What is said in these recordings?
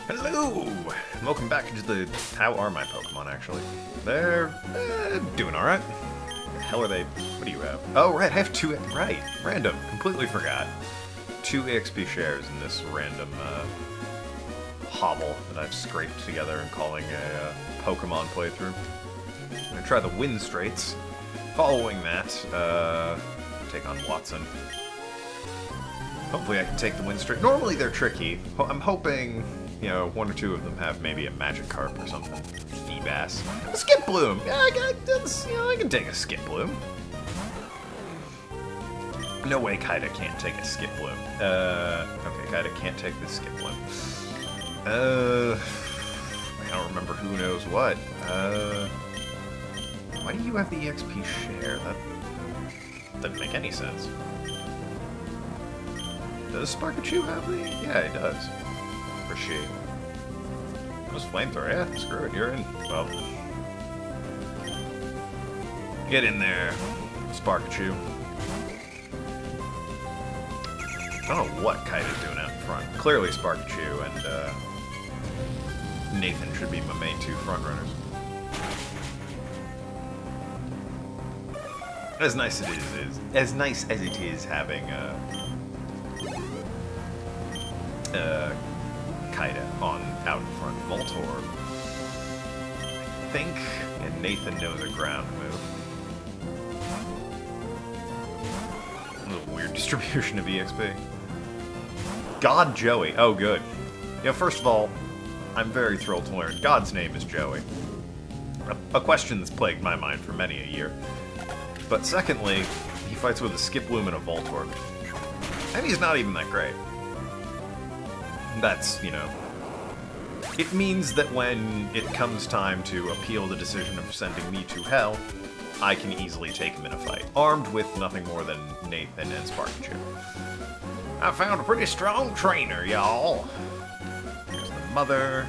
Hello! Welcome back into the... How are my Pokemon, actually? They're... doing alright. The hell are they... What do you have? Oh, right, I have two... Right, random. Completely forgot. 2 EXP shares in this random, hovel that I've scraped together and calling a Pokemon playthrough. I'm gonna try the Wind Straits. Following that, take on Watson. Hopefully I can take the Wind Strait. Normally they're tricky. I'm hoping, you know, 1 or 2 of them have maybe a Magikarp or something. Feebas. A Skiploom! Yeah, I can take a Skiploom. No way Kaida can't take a Skiploom. Okay, Kaida can't take this Skiploom. I don't remember who knows what. Why do you have the EXP share? That doesn't make any sense. Does Sparkachu have the... Yeah, he does. Or she. What's Flamethrower? Yeah, screw it, you're in. Well. Get in there, Sparkachu. I don't know what Kaida's doing out in front. Clearly Sparkachu and Nathan should be my main 2 frontrunners. As nice as it is having Kaida on out in front. Voltorb. I think, and Nathan knows a ground move. A little weird distribution of EXP. God Joey. Oh, good. Yeah, first of all, I'm very thrilled to learn God's name is Joey. A question that's plagued my mind for many a year. But secondly, he fights with a Skiploom and a Voltorb. And he's not even that great. That's, you know... It means that when it comes time to appeal the decision of sending me to hell, I can easily take him in a fight, armed with nothing more than Nathan and Sparkachu. I found a pretty strong trainer, y'all. There's the mother.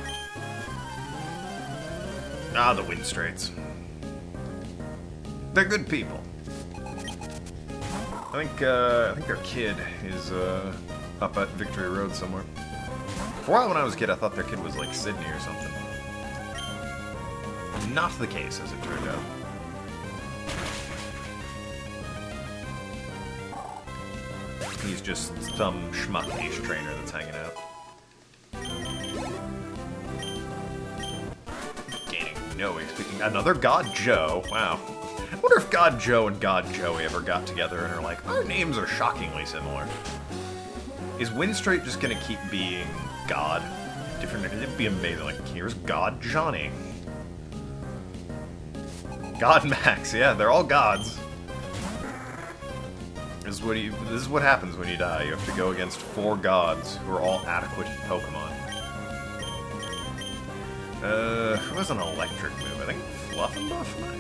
Ah, the Wind Straits. They're good people. I think their kid is up at Victory Road somewhere. For a while when I was a kid, I thought their kid was like Sydney or something. Not the case, as it turned out. He's just some schmuck-ish trainer that's hanging out. Gaining no XP. Another God Joe. Wow. I wonder if God Joe and God Joey ever got together and are like, our names are shockingly similar. Is Wind Strait just gonna keep being God? Different. It'd be amazing. Like, here's God Johnny. God Max. Yeah, they're all gods. This is what happens when you die. You have to go against 4 gods who are all adequate Pokemon. Who has an electric move? I think Fluffenbuff might?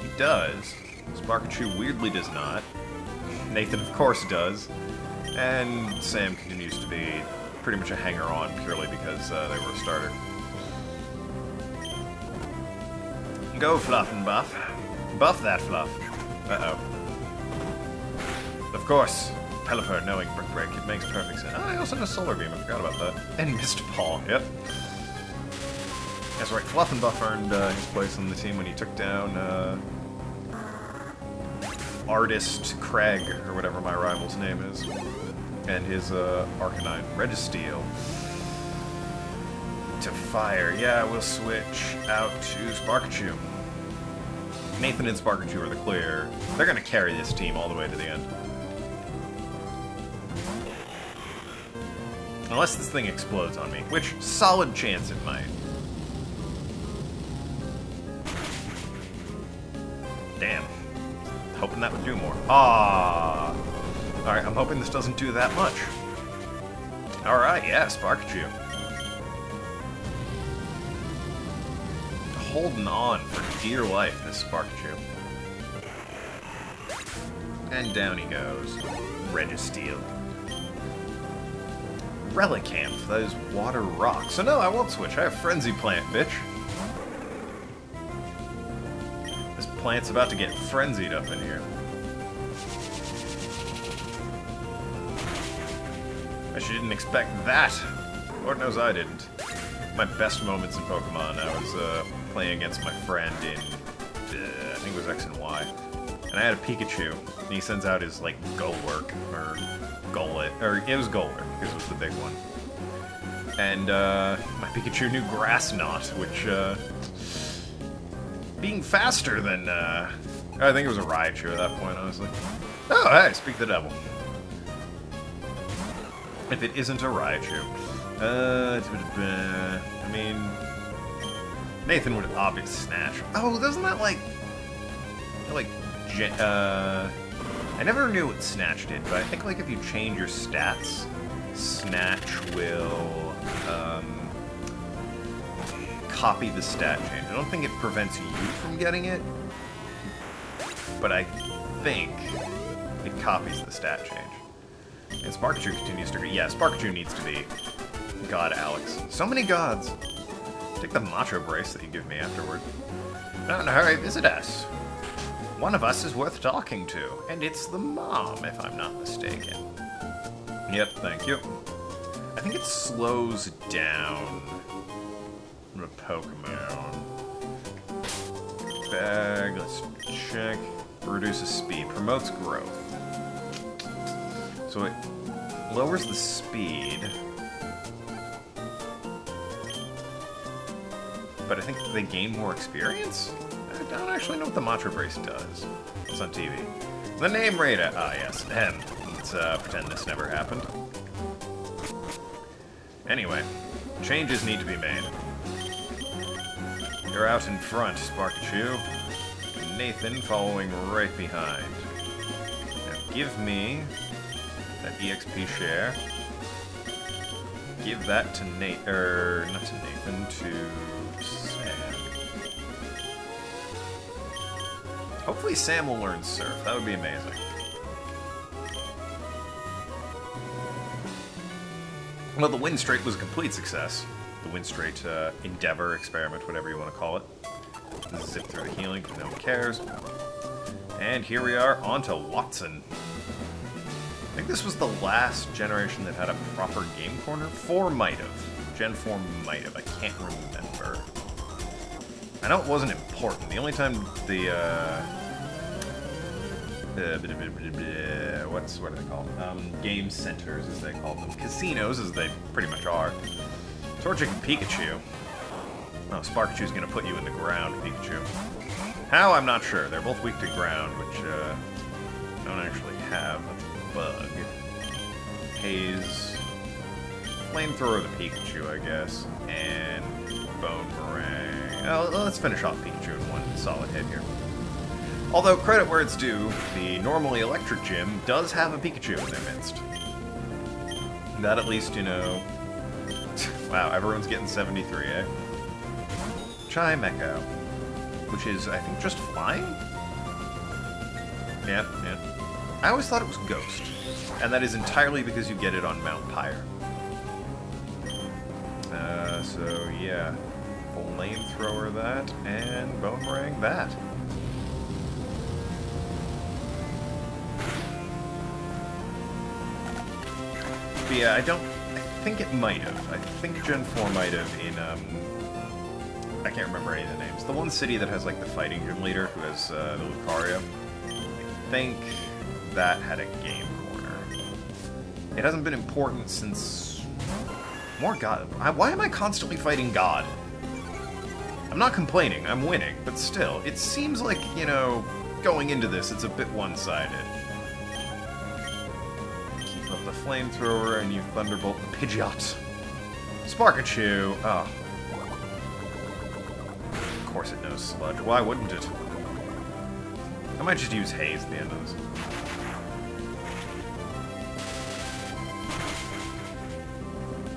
He does. Sparkachu weirdly does not. Nathan, of course, does. And Sam continues to be pretty much a hanger-on purely because they were a starter. Go, Fluffenbuff. Buff that Fluff. Uh-oh. Of course, Pelipper knowing Brick Break, it makes perfect sense. Ah, I also know Solar Beam, I forgot about that. And Mist Ball, yep. That's right, Fluffenbuff earned his place on the team when he took down Artist Craig, or whatever my rival's name is. And his Arcanine, Registeel. To fire, yeah, we'll switch out to Sparkachu. Nathan and Sparkachu are the clear. They're gonna carry this team all the way to the end. Unless this thing explodes on me, which, solid chance it might. Damn. Hoping that would do more. Ah. Alright, I'm hoping this doesn't do that much. Alright, yeah, Sparkachu. Holding on for dear life, this Sparkachu. And down he goes. Registeel. Relicanth, that is water rock. So no, I won't switch. I have Frenzy Plant, bitch. This plant's about to get frenzied up in here. I actually didn't expect that. Lord knows I didn't. My best moments in Pokemon, I was playing against my friend in, I think it was X and Y. And I had a Pikachu, and he sends out his, like, Golurk, or Golett, or it was Golurk, because it was the big one. And, my Pikachu knew Grass Knot, which, being faster than, I think it was a Raichu at that point, honestly. Oh, hey, speak the devil. If it isn't a Raichu. I mean... Nathan would obviously Snatch. Oh, doesn't that, like... I never knew what Snatch did, but I think, like, if you change your stats, Snatch will, copy the stat change. I don't think it prevents you from getting it, but I think it copies the stat change. And Sparkachu continues to be... Yeah, Sparkachu needs to be God Alex. So many gods! Take the macho brace that you give me afterward. Not in a hurry, visit us. One of us is worth talking to, and it's the mom, if I'm not mistaken. Yep, thank you. I think it slows down the Pokemon. Bag, let's check. Reduces speed, promotes growth. So it lowers the speed. But I think they gain more experience? I don't actually know what the Matra Brace does. It's on TV. The name radar. Ah, yes. Let's pretend this never happened. Anyway, changes need to be made. You're out in front, Sparkachu. Nathan following right behind. Now give me that EXP share. Give that to not to Nathan, to Sam. Hopefully Sam will learn Surf. That would be amazing. Well, the Wind Straight was a complete success. The Wind Straight endeavor, experiment, whatever you want to call it. Zip through the healing, no one cares. And here we are, on to Watson. I think this was the last generation that had a proper game corner. 4 might have. Gen 4 might have. I can't remember. I know it wasn't important. The only time what are they called? Game centers, as they call them. Casinos, as they pretty much are. Torchic and Pikachu. Oh, Sparkachu's gonna put you in the ground, Pikachu. How? I'm not sure. They're both weak to ground, which, I don't actually have. That's a bug. Haze. Flamethrower the Pikachu, I guess. And Bone Meringue. Oh, let's finish off Pikachu in one solid hit here. Although, credit where it's due, the normally electric gym does have a Pikachu in their midst. That at least, you know... Wow, everyone's getting 73, eh? Chimecho. Which is, I think, just flying? Yeah. I always thought it was Ghost. And that is entirely because you get it on Mount Pyre. So, yeah. Flamethrower that, and Bone Meringue that. But yeah, I think it might have. I think Gen 4 might have in, I can't remember any of the names. The one city that has, like, the fighting gym leader, who has, the Lucario. I think that had a game corner. It hasn't been important since... More God. Why am I constantly fighting God? I'm not complaining, I'm winning, but still, it seems like, you know, going into this, it's a bit one-sided. Keep up the Flamethrower, and you Thunderbolt the Pidgeot. Sparkachu! Oh. Of course it knows Sludge. Why wouldn't it? I might just use Haze at the end of this.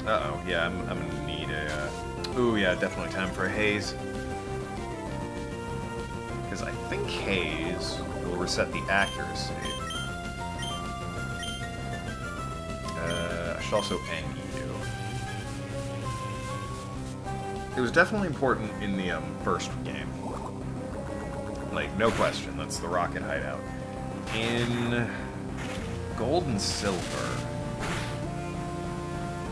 Uh-oh, yeah, I'm gonna need a... Ooh, yeah, definitely time for a Haze. Because I think Haze will reset the accuracy. I should also end you. It was definitely important in the first game. Like, no question, that's the Rocket Hideout. In Gold and Silver...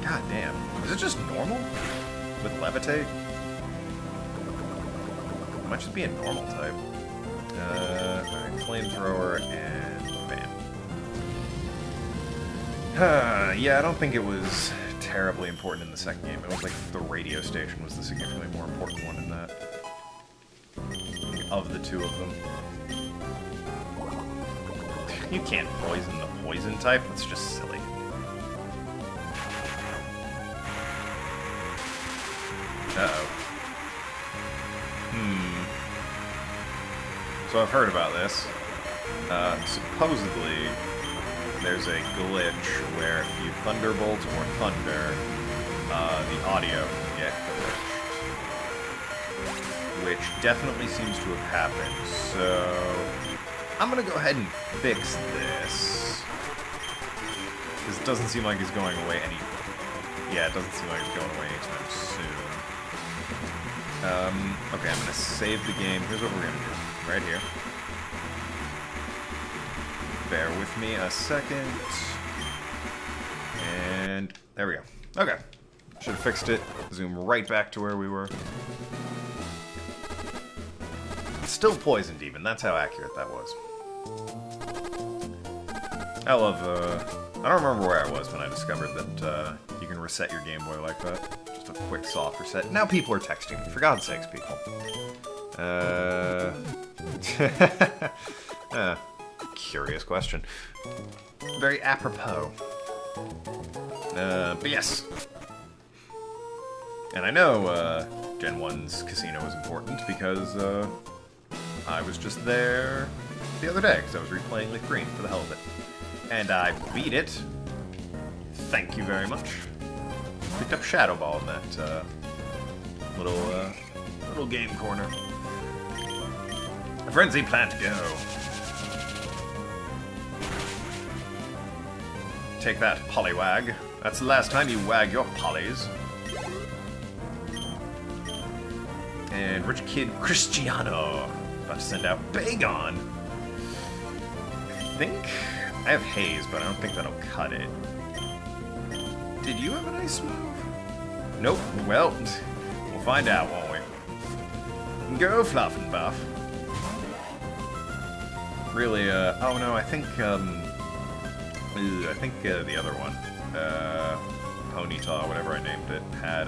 God, God damn. Is it just normal? With levitate? It might just be a normal type. Alright, flamethrower and bam. Yeah, I don't think it was terribly important in the second game. It was like the radio station was the significantly more important one in that. Of the two of them. You can't poison the poison type, that's just silly. Uh-oh. So I've heard about this. Supposedly, there's a glitch where if you thunderbolt or thunder, the audio can get glitched. Which definitely seems to have happened, so I'm gonna go ahead and fix this. Because it doesn't seem like he's going away Yeah, it doesn't seem like he's going away anytime soon. Okay, I'm gonna save the game. Here's what we're gonna do. Right here. Bear with me a second. And there we go. Okay. Should have fixed it. Zoom right back to where we were. Still poisoned even. That's how accurate that was. I love, I don't remember where I was when I discovered that you can reset your Game Boy like that. Just a quick soft reset. Now people are texting me. For God's sakes, people. Curious question. Very apropos. But yes. And I know Gen 1's casino was important because I was just there the other day because I was replaying Leaf Green for the hell of it. And I beat it. Thank you very much. Picked up Shadow Ball in that little game corner. Frenzy Plant, go. Take that, Poliwag. That's the last time you wag your polys. And Rich Kid Cristiano. About to send out Bagon. I think I have Haze, but I don't think that'll cut it. Did you have an ice move? Nope. Well, we'll find out, won't we? Go Fluff and Buff. Really, oh no, I think the other one, Ponyta, whatever I named it, had,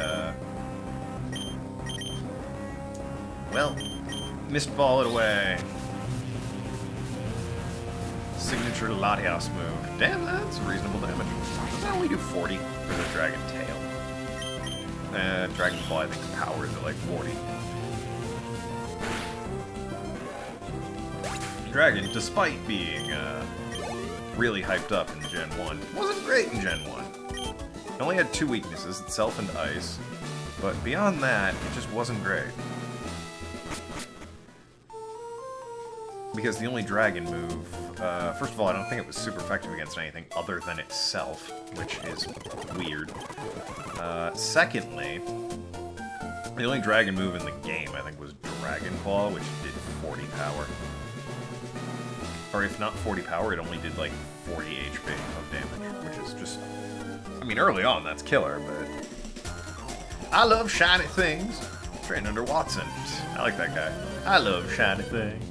well, Mist Ball it away. Signature Latias move. Damn, that's reasonable damage. Does that only do 40 for the Dragon Tail? Dragon Ball, I think, power is at like 40. Dragon, despite being really hyped up in Gen 1, wasn't great in Gen 1. It only had two weaknesses, itself and ice, but beyond that, it just wasn't great. Because the only dragon move, first of all, I don't think it was super effective against anything other than itself, which is weird. Secondly, the only dragon move in the game, I think, was Dragon Claw, which did 40 power. Or if not 40 power, it only did like 40 HP of damage, which is just... I mean, early on, that's killer, but... I love shiny things. Trained under Watson. I like that guy. I love shiny things.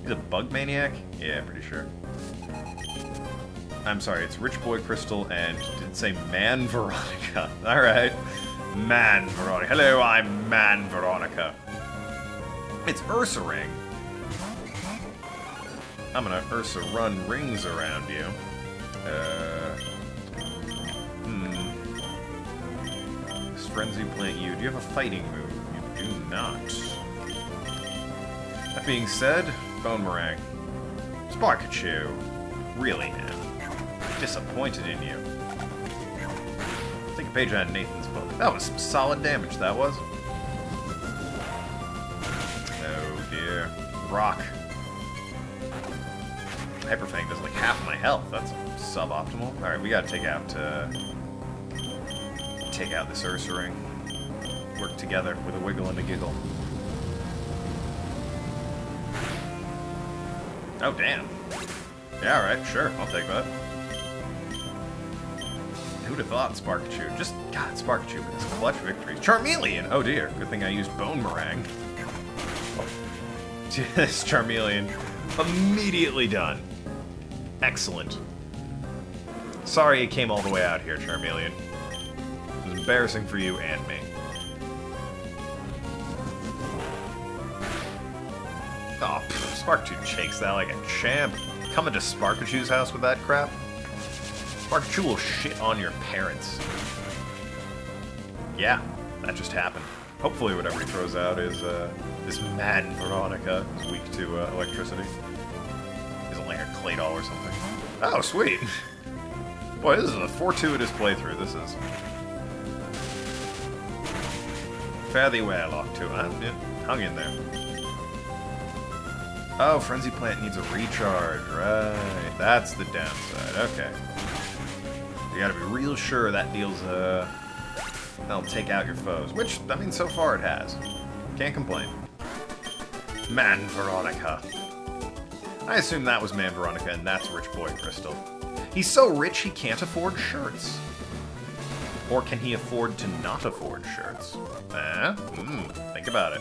He's a bug maniac? Yeah, pretty sure. I'm sorry, it's Rich Boy Crystal and did it say Man Veronica? Alright. Man Veronica. Hello, I'm Man Veronica. It's Ursaring. I'm gonna Ursa run rings around you. Does Frenzy plant you? Do you have a fighting move? You do not. That being said, Bone Meringue. Sparkachu. Really, man. Disappointed in you. Take a page out of Nathan's book. That was some solid damage, that was. Oh dear. Rock. Hyper Fang does like half my health. That's suboptimal. Alright, we gotta take out this Ursaring. Work together with a wiggle and a giggle. Oh, damn. Yeah, alright, sure. I'll take that. Who have thought Sparkachu? Just, God, Sparkachu with his clutch victories. Charmeleon! Oh dear, good thing I used Bone Meringue. This Charmeleon, immediately done. Excellent. Sorry it came all the way out here, Charmeleon. It was embarrassing for you and me. Oh, Sparkachu shakes that like a champ. Coming to Sparkachu's house with that crap? Sparkachu will shit on your parents. Yeah, that just happened. Hopefully whatever he throws out is, this mad Veronica is weak to, electricity. Isn't like a Claydol or something. Oh, sweet! Boy, this is a fortuitous playthrough, this is. Fare thee well, Octo. Yeah, hung in there. Oh, Frenzy Plant needs a recharge, right. That's the downside, okay. You gotta be real sure that deals, that'll take out your foes. Which, I mean, so far it has. Can't complain. Man Veronica. I assume that was Man Veronica, and that's Rich Boy Crystal. He's so rich he can't afford shirts. Or can he afford to not afford shirts? Think about it.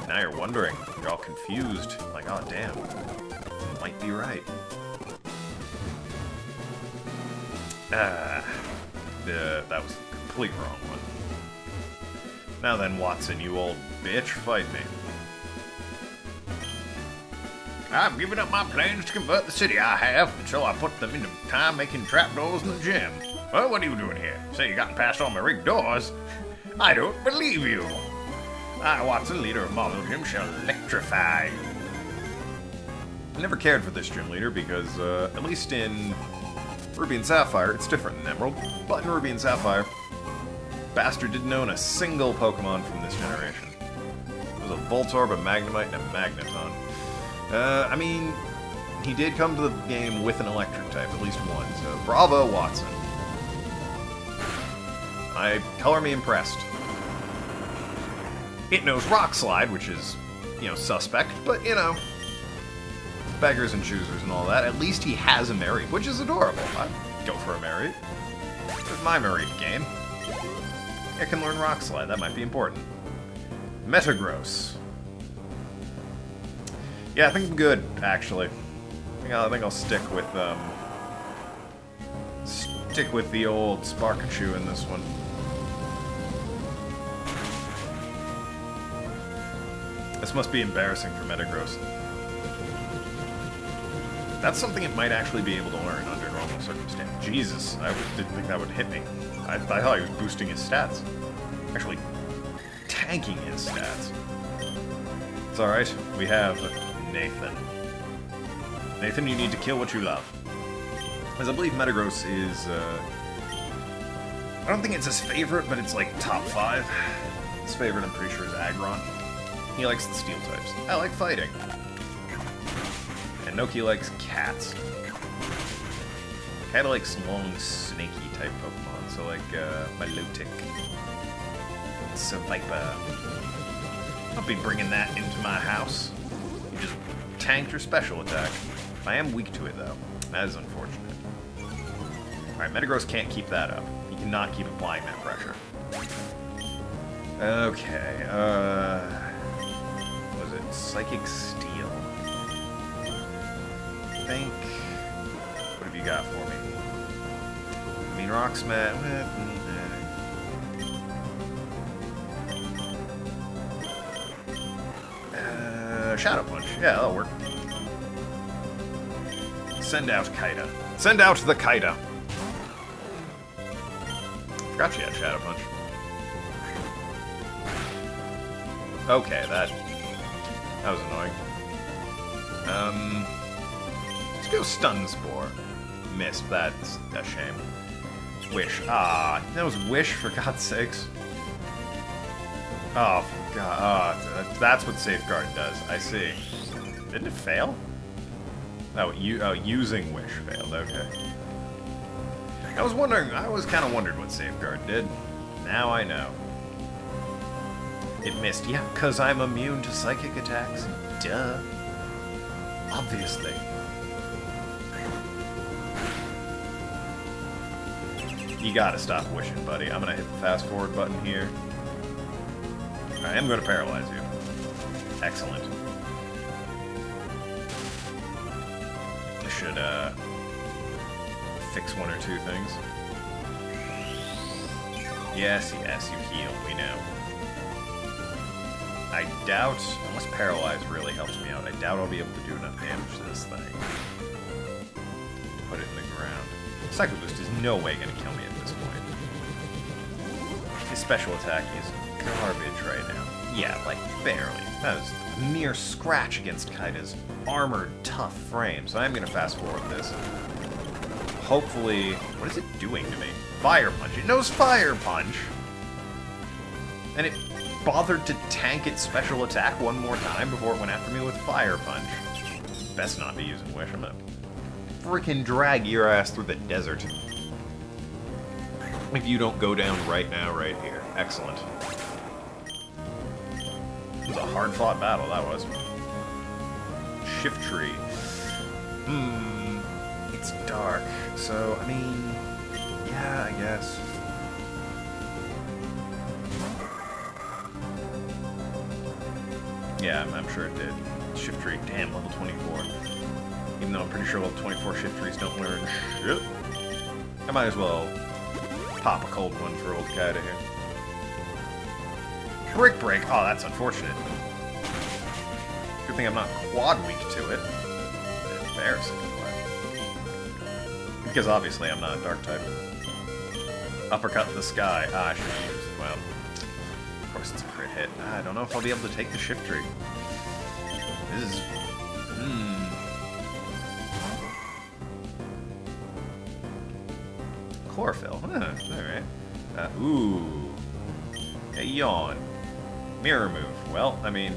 Now you're wondering. You're all confused. Like, oh damn. You might be right. That was the complete wrong one. Now then, Watson, you old bitch, fight me. I've given up my plans to convert the city, I have, until I put them into time making trapdoors in the gym. Well, what are you doing here? Say you gotten past all my rigged doors? I don't believe you. I, Watson, leader of Marvel Gym, shall electrify you. I never cared for this gym leader because, at least in Ruby and Sapphire, it's different than Emerald, but in Ruby and Sapphire, Bastard didn't own a single Pokemon from this generation. It was a Voltorb, a Magnemite, and a Magneton. I mean, he did come to the game with an electric type, at least one, so bravo, Watson. Color me impressed. It knows Rock Slide, which is, you know, suspect, but, you know, beggars and choosers and all that. At least he has a Mareep, which is adorable. I'd go for a Mareep. It's my Mareep game. I can learn Rock Slide, that might be important. Metagross. Yeah, I think I'm good, actually. I think I'll stick with the old Sparkachu in this one. This must be embarrassing for Metagross. That's something it might actually be able to learn under normal circumstances. Jesus, I didn't think that would hit me. I thought he was boosting his stats. Actually, tanking his stats. It's alright, we have Nathan. Nathan, you need to kill what you love. As I believe Metagross is, I don't think it's his favorite, but it's like top 5. His favorite, I'm pretty sure, is Aggron. He likes the steel types. I like fighting. And Noki likes cats. Kinda likes long, snaky type Pokemon, so like, Milotic. Seviper. I'll be bringing that into my house. You just tanked your special attack. I am weak to it, though. That is unfortunate. Alright, Metagross can't keep that up. He cannot keep applying that pressure. Okay, was it Psychic Steel? I think... What have you got for me? I mean, Rock Smash... Shadow Punch. Yeah, that'll work. Send out Kaida. Send out the Kaida! Forgot she had Shadow Punch. Okay, that was annoying. Let's go Stun Spore. Missed. That's a shame. Wish. Ah, that was Wish, for God's sakes. Oh, God. Oh, that's what Safeguard does. I see. Didn't it fail? Oh, using Wish failed. Okay. I was wondering. I always kind of wondered what Safeguard did. Now I know. It missed. Yeah, because I'm immune to psychic attacks. Duh. Obviously. You gotta stop wishing, buddy. I'm gonna hit the fast forward button here. I am gonna paralyze you. Excellent. I should, fix one or two things. Yes, yes, you heal, we know. I doubt, unless Paralyze really helps me out, I doubt I'll be able to do enough damage to this thing. Put it in the ground. Psycho Boost is no way gonna kill me at this point. His special attack is garbage right now. Yeah, like, barely. That is a mere scratch against Kaida's armored, tough frame, so I'm gonna fast forward this. Hopefully... What is it doing to me? Fire Punch. It knows Fire Punch! And it bothered to tank its special attack one more time before it went after me with Fire Punch. Best not be using Wish. I'm gonna freaking drag your ass through the desert. If you don't go down right now, right here. Excellent. It was a hard-fought battle, that was. Shift Tree. It's dark, so, I mean... Yeah, I guess. Yeah, I'm sure it did. Shift Tree, damn, level 24. Even though I'm pretty sure level 24 Shift Trees don't learn shit. I might as well pop a cold one for old Kaida here. Brick Break! Oh, that's unfortunate. Good thing I'm not quad weak to it. Embarrassing. Because obviously I'm not a dark type. Uppercut in the sky. Ah, I should have used, well, of course it's a crit hit. I don't know if I'll be able to take the Shift Tree. This is... Chlorophyll. Huh, alright. Ooh. A yawn. Mirror move. Well, I mean...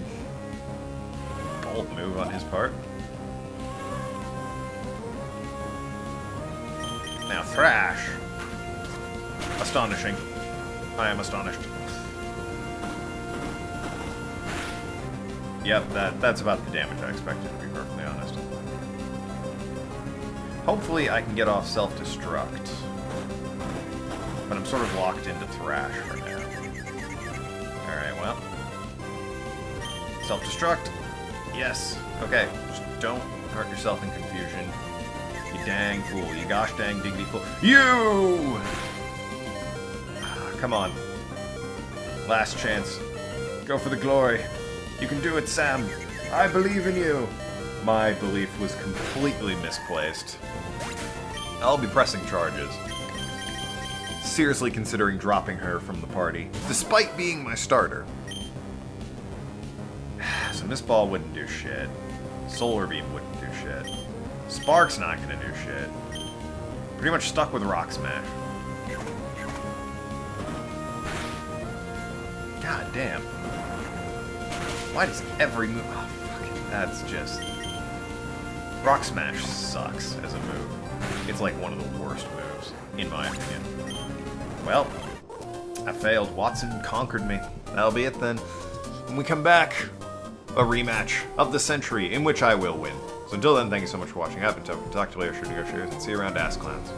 bold move on his part. Now Thrash. Astonishing. I am astonished. Yep, that's about the damage I expected, to be perfectly honest. Hopefully I can get off self-destruct. But I'm sort of locked into Thrash for now. Alright, well. Self-destruct. Yes. Okay, just don't hurt yourself in confusion. You dang fool. You gosh dang diggity fool. You! Come on. Last chance. Go for the glory. You can do it, Sam. I believe in you. My belief was completely misplaced. I'll be pressing charges. Seriously considering dropping her from the party, despite being my starter. So Miss Ball wouldn't do shit. Solar Beam wouldn't do shit. Spark's not gonna do shit. Pretty much stuck with Rock Smash. God damn. Why does every move... Oh, fuck it. That's just... Rock Smash sucks as a move. It's like one of the worst moves, in my opinion. Well, I failed. Watson conquered me. That'll be it then. When we come back, a rematch of the century, in which I will win. So until then, thank you so much for watching. I've been Token. Talk to you later. Sure to go shares and see you around Ass Clowns.